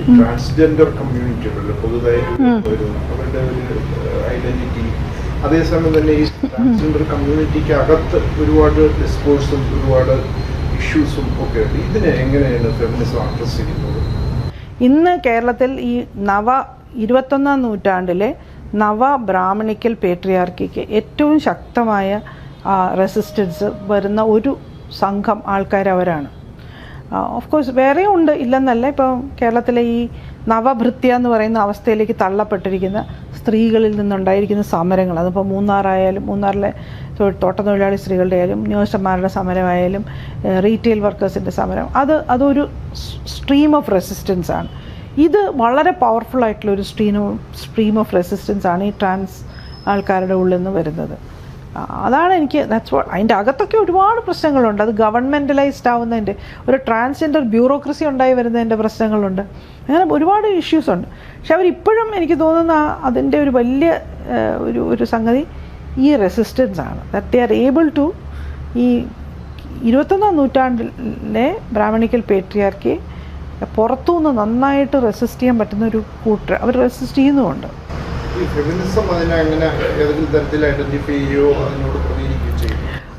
Transgender community ഉണ്ടല്ലോ പൊതുവായി അവരുടെ ഒരു ഐഡന്റിറ്റി, അതേസമയം തന്നെ ഈ ട്രാൻസ്ജെൻഡർ കമ്മ്യൂണിറ്റിക്ക് അകത്ത് ഒരുപാട് ഡിസ്കോഴ്സും ഒരുപാട് ഇഷ്യൂസും ഒക്കെ ഉണ്ട്. ഇതിനെ എങ്ങനെയാണ് ഫെമിനിസം അഡ്രസ് ചെയ്യുന്നത്? ഇന്ന് കേരളത്തിൽ ഈ 21ാം നൂറ്റാണ്ടിലെ ബ്രാഹ്മണിക്കൽ പേട്രിയാർക്കിക്ക് ഏറ്റവും ശക്തമായ റെസിസ്റ്റൻസ് വരുന്ന ഒരു സംഘം ആൾക്കാർ അവരാണ്. ഓഫ് കോഴ്സ് വേറെയും ഉണ്ട്, ഇല്ലെന്നല്ല. ഇപ്പം കേരളത്തിലെ ഈ നവഭൃത്യ എന്ന് പറയുന്ന അവസ്ഥയിലേക്ക് തള്ളപ്പെട്ടിരിക്കുന്ന സ്ത്രീകളിൽ നിന്നുണ്ടായിരിക്കുന്ന സമരങ്ങൾ, അതിപ്പോൾ മൂന്നാറിലെ തോട്ടത്തൊഴിലാളി സ്ത്രീകളുടെ ആയാലും നേഴ്സുമാരുടെ സമരമായാലും റീറ്റെയിൽ വർക്കേഴ്സിൻ്റെ സമരം, അതൊരു സ്ട്രീം ഓഫ് റെസിസ്റ്റൻസ് ആണ്. ഇത് വളരെ പവർഫുൾ ആയിട്ടുള്ളൊരു സ്ട്രീം ഓഫ് റെസിസ്റ്റൻസ് ആണ് ഈ ട്രാൻസ് ആൾക്കാരുടെ ഉള്ളിൽ നിന്ന് വരുന്നത്. അതാണ് എനിക്ക് അതിൻ്റെ അകത്തൊക്കെ ഒരുപാട് പ്രശ്നങ്ങളുണ്ട്. അത് ഗവൺമെൻറ്റലൈസ്ഡ് ആവുന്നതിൻ്റെ, ഒരു ട്രാൻസ്ജെൻഡർ ബ്യൂറോക്രസി ഉണ്ടായി വരുന്നതിൻ്റെ പ്രശ്നങ്ങളുണ്ട്. അങ്ങനെ ഒരുപാട് ഇഷ്യൂസ് ഉണ്ട്. പക്ഷെ അവരിപ്പോഴും എനിക്ക് തോന്നുന്ന അതിൻ്റെ ഒരു വലിയ ഒരു സംഗതി ഈ റെസിസ്റ്റൻസ് ആണ്. That they are able to ഈ 21ാം നൂറ്റാണ്ടിലെ ബ്രാഹ്മണിക്കൽ പേട്രിയാർക്കിയെ പുറത്തുനിന്ന് നന്നായിട്ട് റെസിസ്റ്റ് ചെയ്യാൻ പറ്റുന്ന ഒരു കൂട്ടർ അവർ റെസിസ്റ്റ് ചെയ്യുന്നുമുണ്ട്.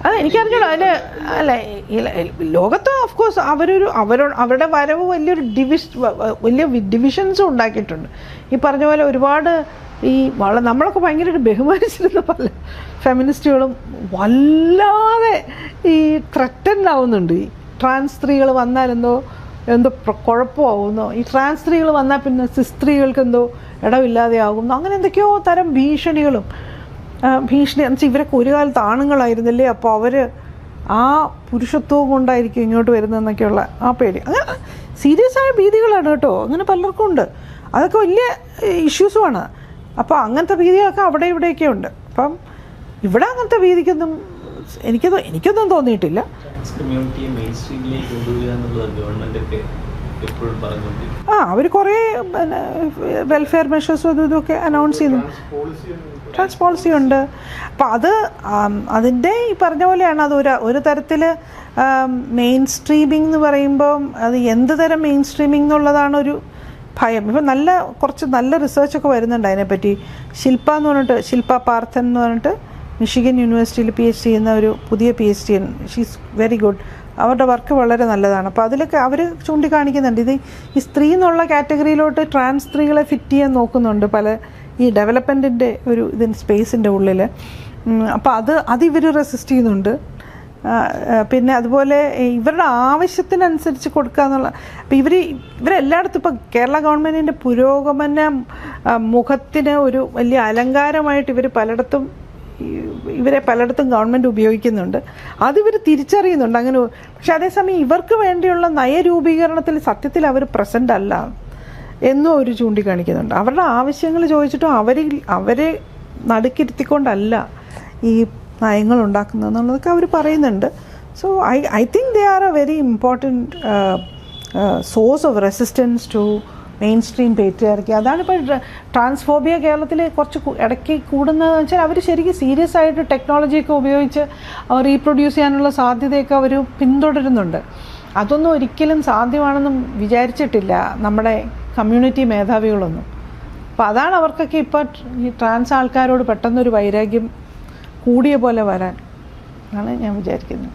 അത് എനിക്കറിഞ്ഞോളൂ. അതിന് അല്ല, ലോകത്ത് ഓഫ് കോഴ്സ് അവരുടെ വരവ് വലിയ ഡിവിഷൻസും ഉണ്ടാക്കിയിട്ടുണ്ട്. ഈ പറഞ്ഞ പോലെ ഒരുപാട് നമ്മളൊക്കെ ഭയങ്കരമായിട്ട് ബഹുമാനിച്ചിരുന്ന പല ഫെമിനിസ്റ്റുകളും വല്ലാതെ ഈ ത്രെറ്റൻഡ് ആവുന്നുണ്ട്. ഈ ട്രാൻസ് സ്ത്രീകൾ വന്നാൽ എന്തോ കുഴപ്പമാവുന്നോ, ഈ ട്രാൻസ് സ്ത്രീകൾ വന്നാൽ പിന്നെ സ്ത്രീകൾക്ക് എന്തോ ഇടമില്ലാതെ ആകുന്നു, അങ്ങനെ എന്തൊക്കെയോ തരം ഭീഷണി എന്നുവെച്ചാൽ ഇവരൊക്കെ ഒരു കാലത്ത് ആണുങ്ങളായിരുന്നില്ലേ, അപ്പോൾ അവർ ആ പുരുഷത്വവും കൊണ്ടായിരിക്കും ഇങ്ങോട്ട് വരുന്നതെന്നൊക്കെയുള്ള ആ പേടി. അങ്ങനെ സീരിയസ് ആയ ഭീതികളാണ് കേട്ടോ, അങ്ങനെ പലർക്കും ഉണ്ട്. അതൊക്കെ വലിയ ഇഷ്യൂസുമാണ്. അപ്പോൾ അങ്ങനത്തെ ഭീതികളൊക്കെ അവിടെ ഇവിടെയൊക്കെ ഉണ്ട്. അപ്പം ഇവിടെ അങ്ങനത്തെ ഭീതിക്കൊന്നും എനിക്കൊന്നും തോന്നിയിട്ടില്ല. അവർ കുറേ വെൽഫെയർ മെഷേഴ്സും ഇതൊക്കെ അനൗൺസ് ചെയ്യുന്നു. ട്രാൻസ് പോളിസി ഉണ്ട്. അപ്പം അതിൻ്റെ ഈ പറഞ്ഞ പോലെയാണ്. അത് ഒരു തരത്തിൽ മെയിൻ സ്ട്രീമിംഗ് എന്ന് പറയുമ്പം അത് എന്ത് തരം മെയിൻ സ്ട്രീമിംഗ് എന്നുള്ളതാണ് ഒരു ഭയം. ഇപ്പം കുറച്ച് നല്ല റിസർച്ചൊക്കെ വരുന്നുണ്ട് അതിനെപ്പറ്റി. ശില്പ പാർത്ഥൻ എന്ന് പറഞ്ഞിട്ട് മിഷിഗൻ യൂണിവേഴ്സിറ്റിയിൽ PhD ചെയ്യുന്ന ഒരു പുതിയ PhD, ഷീസ് വെരി ഗുഡ്. അവരുടെ വർക്ക് വളരെ നല്ലതാണ്. അപ്പോൾ അതിലൊക്കെ അവർ ചൂണ്ടിക്കാണിക്കുന്നുണ്ട് ഈ സ്ത്രീ എന്നുള്ള കാറ്റഗറിയിലോട്ട് ട്രാൻസ് സ്ത്രീകളെ ഫിറ്റ് ചെയ്യാൻ നോക്കുന്നുണ്ട് പല ഈ ഡെവലപ്മെൻറ്റിൻ്റെ ഒരു സ്പേസിൻ്റെ ഉള്ളിൽ. അപ്പോൾ അതിവർ റെസിസ്റ്റ് ചെയ്യുന്നുണ്ട്. പിന്നെ അതുപോലെ ഇവരുടെ ആവശ്യത്തിനനുസരിച്ച് കൊടുക്കുക എന്നുള്ള, അപ്പോൾ ഇവരെല്ലായിടത്തും ഇപ്പോൾ കേരള ഗവൺമെൻറ്റിൻ്റെ പുരോഗമന മുഖത്തിന് ഒരു വലിയ അലങ്കാരമായിട്ട് ഇവരെ പലയിടത്തും ഗവൺമെൻറ് ഉപയോഗിക്കുന്നുണ്ട്. അതിവർ തിരിച്ചറിയുന്നുണ്ട് അങ്ങനെ. പക്ഷെ അതേസമയം ഇവർക്ക് വേണ്ടിയുള്ള നയരൂപീകരണത്തിൽ സത്യത്തിൽ അവർ പ്രസൻ്റ് അല്ല എന്നും അവർ ചൂണ്ടിക്കാണിക്കുന്നുണ്ട്. അവരുടെ ആവശ്യങ്ങൾ ചോദിച്ചിട്ടും അവരെ നടുക്കിരുത്തിക്കൊണ്ടല്ല ഈ നയങ്ങൾ ഉണ്ടാക്കുന്നതെന്നുള്ളതൊക്കെ അവർ പറയുന്നുണ്ട്. So I think they are a very important source of resistance to mainstream patriarchy. അതാണിപ്പോൾ ട്രാൻസ്ഫോബിയ കേരളത്തിൽ കുറച്ച് ഇടയ്ക്ക് കൂടുന്നതെന്ന് വെച്ചാൽ അവർ ശരിക്കും സീരിയസ് ആയിട്ട് ടെക്നോളജിയൊക്കെ ഉപയോഗിച്ച് അവർ റീപ്രൊഡ്യൂസ് ചെയ്യാനുള്ള സാധ്യതയൊക്കെ അവർ പിന്തുടരുന്നുണ്ട്. അതൊന്നും ഒരിക്കലും സാധ്യമാണെന്നും വിചാരിച്ചിട്ടില്ല നമ്മുടെ കമ്മ്യൂണിറ്റി മേധാവികളൊന്നും. അപ്പോൾ അതാണ് അവർക്കൊക്കെ ഇപ്പോൾ ഈ ട്രാൻസ് ആൾക്കാരോട് പെട്ടെന്നൊരു വൈരാഗ്യം കൂടിയ പോലെ വരാൻ ആണ് ഞാൻ വിചാരിക്കുന്നത്.